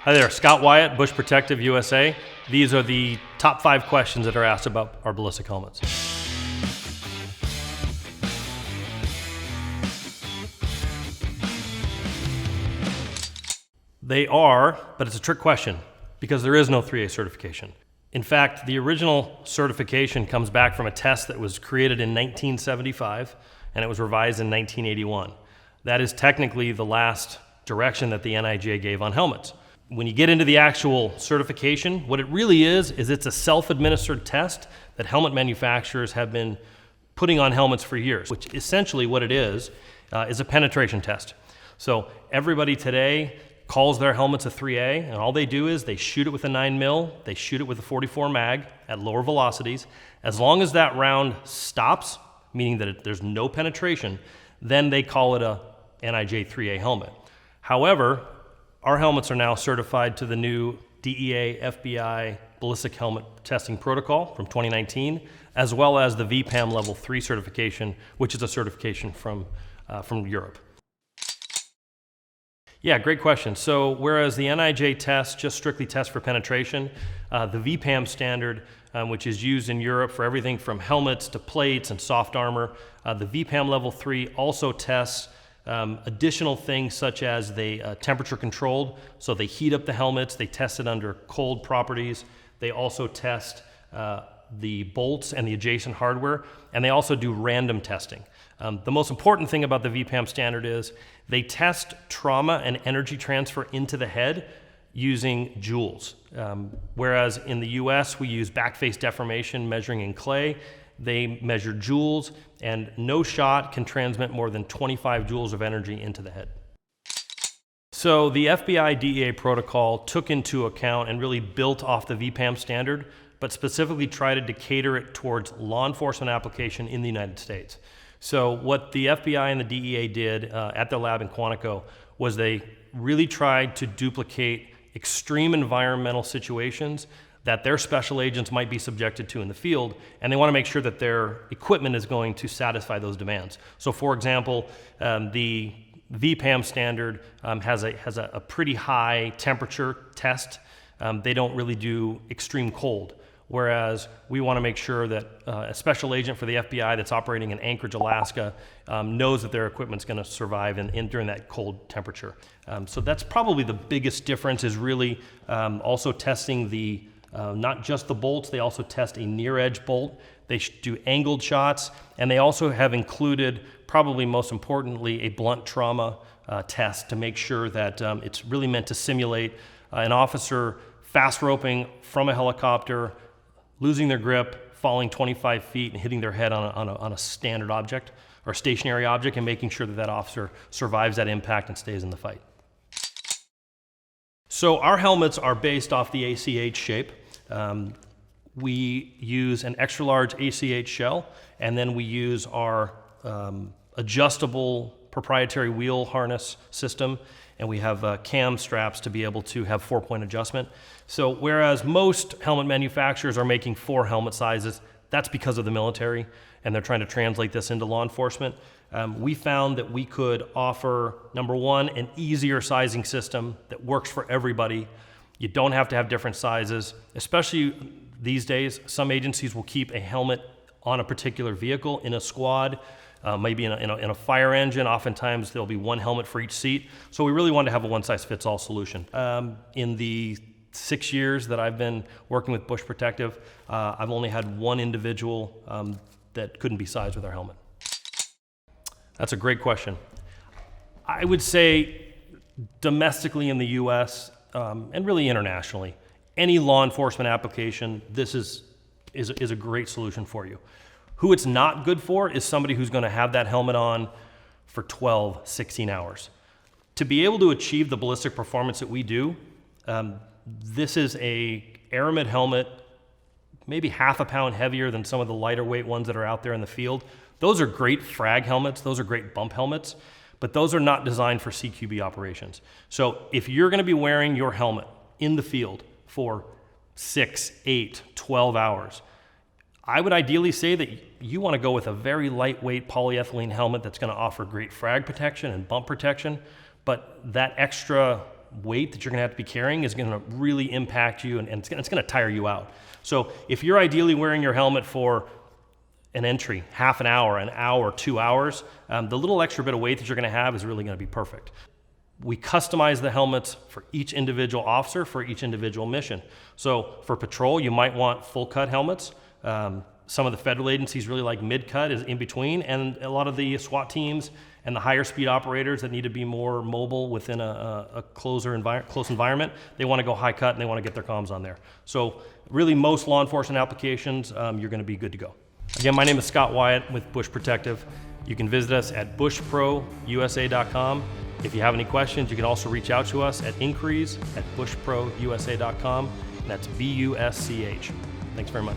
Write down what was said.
Hi there, Scott Wyatt, Busch Protective USA. These are the top 5 questions that are asked about our ballistic helmets. They are, but it's a trick question because there is no 3A certification. In fact, the original certification comes back from a test that was created in 1975 and it was revised in 1981. That is technically the last direction that the NIJ gave on helmets. When you get into the actual certification, what it really is it's a self-administered test that helmet manufacturers have been putting on helmets for years, which essentially what it is a penetration test. So everybody today calls their helmets a 3A, and all they do is they shoot it with a 9mm, they shoot it with a 44 mag at lower velocities. As long as that round stops, meaning that there's no penetration, then they call it a NIJ 3A helmet. However, our helmets are now certified to the new DEA FBI ballistic helmet testing protocol from 2019, as well as the VPAM level 3 certification, which is a certification from Europe. Yeah, great question. So whereas the NIJ test just strictly tests for penetration, the VPAM standard, which is used in Europe for everything from helmets to plates and soft armor, the VPAM level 3 also tests additional things such as they temperature controlled, so they heat up the helmets, they test it under cold properties, they also test the bolts and the adjacent hardware, and they also do random testing. The most important thing about the VPAM standard is they test trauma and energy transfer into the head using joules. Whereas in the US we use backface deformation measuring in clay, they measure joules, and no shot can transmit more than 25 joules of energy into the head. So the FBI DEA protocol took into account and really built off the VPAM standard, but specifically tried to cater it towards law enforcement application in the United States. So what the FBI and the DEA did at their lab in Quantico was they really tried to duplicate extreme environmental situations that their special agents might be subjected to in the field, and they want to make sure that their equipment is going to satisfy those demands. So for example, the VPAM standard has a pretty high temperature test. They don't really do extreme cold, whereas we want to make sure that a special agent for the FBI that's operating in Anchorage, Alaska, knows that their equipment's going to survive during that cold temperature. So that's probably the biggest difference, is really also testing the not just the bolts, they also test a near edge bolt. They do angled shots, and they also have included, probably most importantly, a blunt trauma test to make sure that it's really meant to simulate an officer fast roping from a helicopter, losing their grip, falling 25 feet and hitting their head on a standard object or stationary object, and making sure that that officer survives that impact and stays in the fight. So our helmets are based off the ACH shape. We use an extra large ACH shell, and then we use our adjustable proprietary wheel harness system, and we have cam straps to be able to have 4-point adjustment. So whereas most helmet manufacturers are making 4 helmet sizes, that's because of the military, and they're trying to translate this into law enforcement. We found that we could offer, number one, an easier sizing system that works for everybody. You don't have to have different sizes, especially these days. Some agencies will keep a helmet on a particular vehicle in a squad, maybe in a fire engine. Oftentimes there'll be one helmet for each seat. So we really wanted to have a one-size-fits-all solution. In the 6 years that I've been working with Busch Protective, I've only had one individual that couldn't be sized with our helmet. That's a great question. I would say domestically in the US, and really internationally, any law enforcement application, this is a great solution for you. Who it's not good for is somebody who's going to have that helmet on for 12, 16 hours. To be able to achieve the ballistic performance that we do, this is a aramid helmet, maybe half a pound heavier than some of the lighter weight ones that are out there in the field. Those are great frag helmets, those are great bump helmets, but those are not designed for CQB operations. So if you're going to be wearing your helmet in the field for 6, 8, 12 hours, I would ideally say that you want to go with a very lightweight polyethylene helmet that's going to offer great frag protection and bump protection, but that extra weight that you're gonna have to be carrying is gonna really impact you, and it's gonna tire you out. So if you're ideally wearing your helmet for an entry, half an hour, 2 hours, the little extra bit of weight that you're gonna have is really gonna be perfect. We customize the helmets for each individual officer, for each individual mission. So for patrol, you might want full cut helmets. Some of the federal agencies really like mid-cut, is in between, and a lot of the SWAT teams and the higher speed operators that need to be more mobile within a close environment, they want to go high cut and they want to get their comms on there. So really most law enforcement applications, you're going to be good to go. Again, my name is Scott Wyatt with Busch Protective. You can visit us at bushprousa.com. If you have any questions, you can also reach out to us at inquiries@bushprousa.com. That's BUSCH. Thanks very much.